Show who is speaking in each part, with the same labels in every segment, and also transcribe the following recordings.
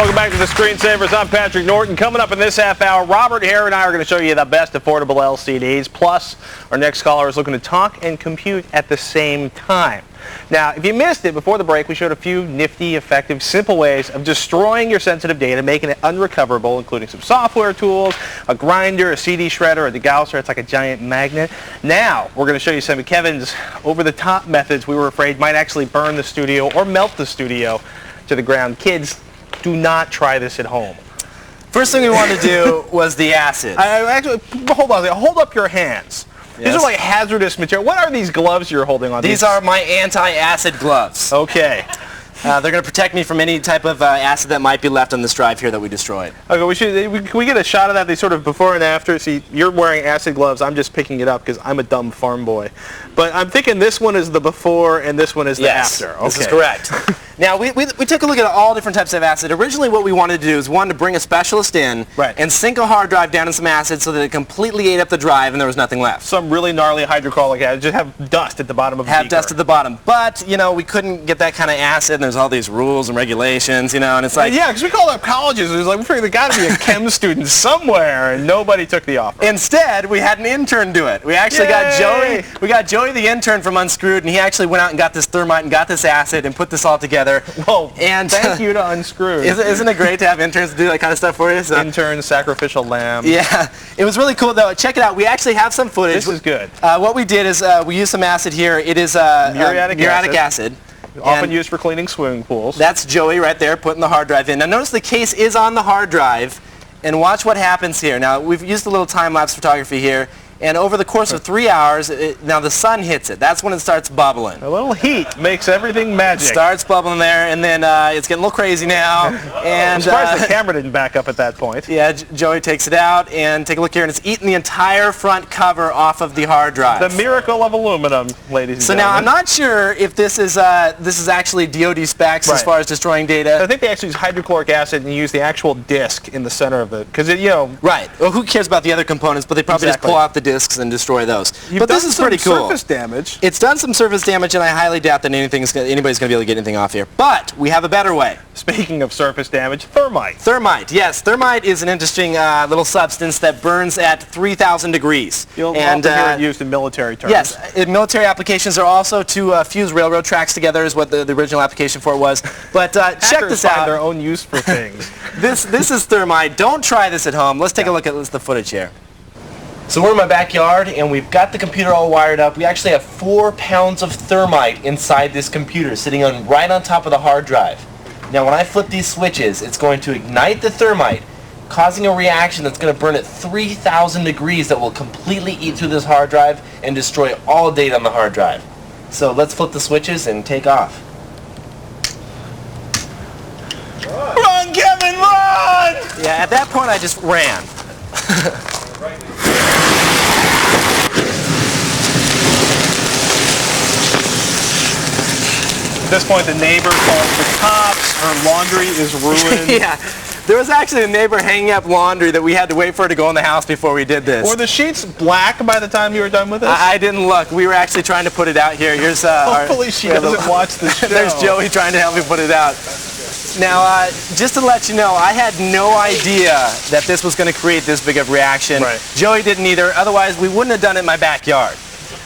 Speaker 1: Welcome back to the Screensavers. I'm Patrick Norton. Coming up in this half hour, Robert Hare and I are going to show you the best affordable LCDs. Plus, our next caller is looking to talk and compute at the same time. Now, if you missed it before the break, we showed a few nifty, effective, simple ways of destroying your sensitive data, making it unrecoverable, including some software tools, a grinder, a CD shredder, a degausser. It's like a giant magnet. Now, we're going to show you some of Kevin's over-the-top methods we were afraid might actually burn the studio or melt the studio to the ground. Kids, do not try this at home.
Speaker 2: First thing we wanted to do was the acid.
Speaker 1: Actually, hold on. Hold up your hands.
Speaker 2: Yes.
Speaker 1: These are like hazardous material. What are these gloves you're holding on?
Speaker 2: These are my anti-acid gloves.
Speaker 1: Okay.
Speaker 2: They're going to protect me from any type of acid that might be left on this drive here that we destroyed.
Speaker 1: Okay, can we get a shot of that? They sort of before and after. See, you're wearing acid gloves. I'm just picking it up because I'm a dumb farm boy. But I'm thinking this one is the before and this one is the after. Okay.
Speaker 2: This is correct. Now, we took a look at all different types of acid. Originally, what we wanted to do is, one, to bring a specialist in and sink a hard drive down in some acid so that it completely ate up the drive and there was nothing left.
Speaker 1: Some really gnarly hydrochloric acid. Just have dust at the bottom of the beaker.
Speaker 2: Have dust at the bottom. But, you know, we couldn't get that kind of acid, and there's all these rules and regulations, you know, and it's like...
Speaker 1: Yeah, because we called up colleges. It was like, we figured there got to be a chem student somewhere, and nobody took the offer.
Speaker 2: Instead, we had an intern do it. We actually got Joey. We got Joey, the intern from Unscrewed, and he actually went out and got this thermite and got this acid and put this all together.
Speaker 1: Whoa. And thank you to Unscrewed.
Speaker 2: Isn't it great to have interns to do that kind of stuff for you? So,
Speaker 1: intern, sacrificial lamb.
Speaker 2: Yeah. It was really cool, though. Check it out. We actually have some footage.
Speaker 1: This is good.
Speaker 2: What we did is we used some acid here. It is muriatic acid.
Speaker 1: Often used for cleaning swimming pools.
Speaker 2: That's Joey right there putting the hard drive in. Now, notice the case is on the hard drive, and watch what happens here. Now, we've used a little time-lapse photography here. And over the course of 3 hours, now the sun hits it. That's when it starts bubbling.
Speaker 1: A little heat makes everything magic.
Speaker 2: Starts bubbling there, and then it's getting a little crazy now. And
Speaker 1: I'm surprised the camera didn't back up at that point.
Speaker 2: Yeah, Joey takes it out, and take a look here, and it's eating the entire front cover off of the hard drive.
Speaker 1: The miracle of aluminum, ladies and gentlemen.
Speaker 2: So now, I'm not sure if this is actually DoD specs as far as destroying data.
Speaker 1: I think they actually use hydrochloric acid and use the actual disc in the center of it, because
Speaker 2: Right. Well, who cares about the other components? But they probably just pull out the discs and destroy those. But this is pretty cool.
Speaker 1: Surface damage.
Speaker 2: It's done some surface damage, and I highly doubt that anybody's going to be able to get anything off here. But we have a better way.
Speaker 1: Speaking of surface damage, thermite.
Speaker 2: Thermite, yes. Thermite is an interesting little substance that burns at 3,000 degrees.
Speaker 1: You'll often hear it used in military terms.
Speaker 2: Yes. In military applications are also to fuse railroad tracks together is what the original application for it was. But check this out.
Speaker 1: Find their own use for things.
Speaker 2: This is thermite. Don't try this at home. Let's take a look at the footage here. So we're in my backyard, and we've got the computer all wired up. We actually have 4 pounds of thermite inside this computer, sitting right on top of the hard drive. Now, when I flip these switches, it's going to ignite the thermite, causing a reaction that's going to burn at 3,000 degrees that will completely eat through this hard drive and destroy all data on the hard drive. So let's flip the switches and take off.
Speaker 1: Run, Kevin, run!
Speaker 2: Yeah, at that point, I just ran.
Speaker 1: At this point, the neighbor calls the cops. Her laundry is ruined.
Speaker 2: Yeah. There was actually a neighbor hanging up laundry that we had to wait for her to go in the house before we did this.
Speaker 1: Were the sheets black by the time you were done with this?
Speaker 2: I didn't look. We were actually trying to put it out here. Here's
Speaker 1: hopefully she doesn't watch the show.
Speaker 2: There's Joey trying to help me put it out. Now, just to let you know, I had no idea that this was going to create this big of a reaction.
Speaker 1: Right.
Speaker 2: Joey didn't either. Otherwise, we wouldn't have done it in my backyard.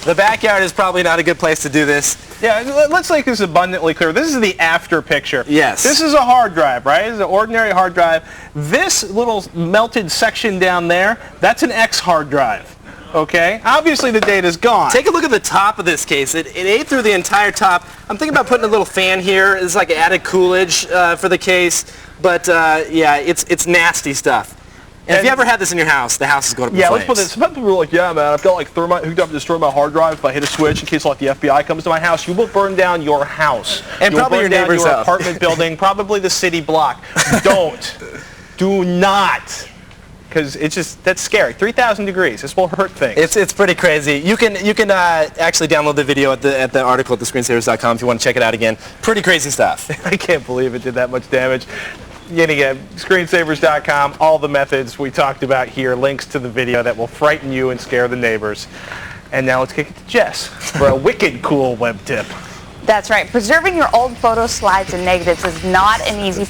Speaker 2: The backyard is probably not a good place to do this.
Speaker 1: Yeah, let's make this abundantly clear. This is the after picture.
Speaker 2: Yes.
Speaker 1: This is a hard drive, right? It's an ordinary hard drive. This little melted section down there, that's an X hard drive. Okay? Obviously the data's gone.
Speaker 2: Take a look at the top of this case. It ate through the entire top. I'm thinking about putting a little fan here. It's like added coolage for the case. But yeah, it's nasty stuff. And if you ever had this in your house, the house is going to be flames.
Speaker 1: Let's put this. Some people are like, yeah, man, I've got like thermite hooked up to destroy my hard drive. If I hit a switch in case like the FBI comes to my house, you will burn down your house.
Speaker 2: And probably your neighbor's
Speaker 1: house.
Speaker 2: Your
Speaker 1: apartment building, probably the city block. Don't. Do not. Because it's just, that's scary. 3,000 degrees. This will hurt things.
Speaker 2: It's pretty crazy. You can actually download the video at the article at thescreensavers.com if you want to check it out again. Pretty crazy stuff.
Speaker 1: I can't believe it did that much damage. Yet again, screensavers.com, all the methods we talked about here, links to the video that will frighten you and scare the neighbors. And now let's kick it to Jess for a wicked cool web tip.
Speaker 3: That's right. Preserving your old photos, slides, and negatives is not an easy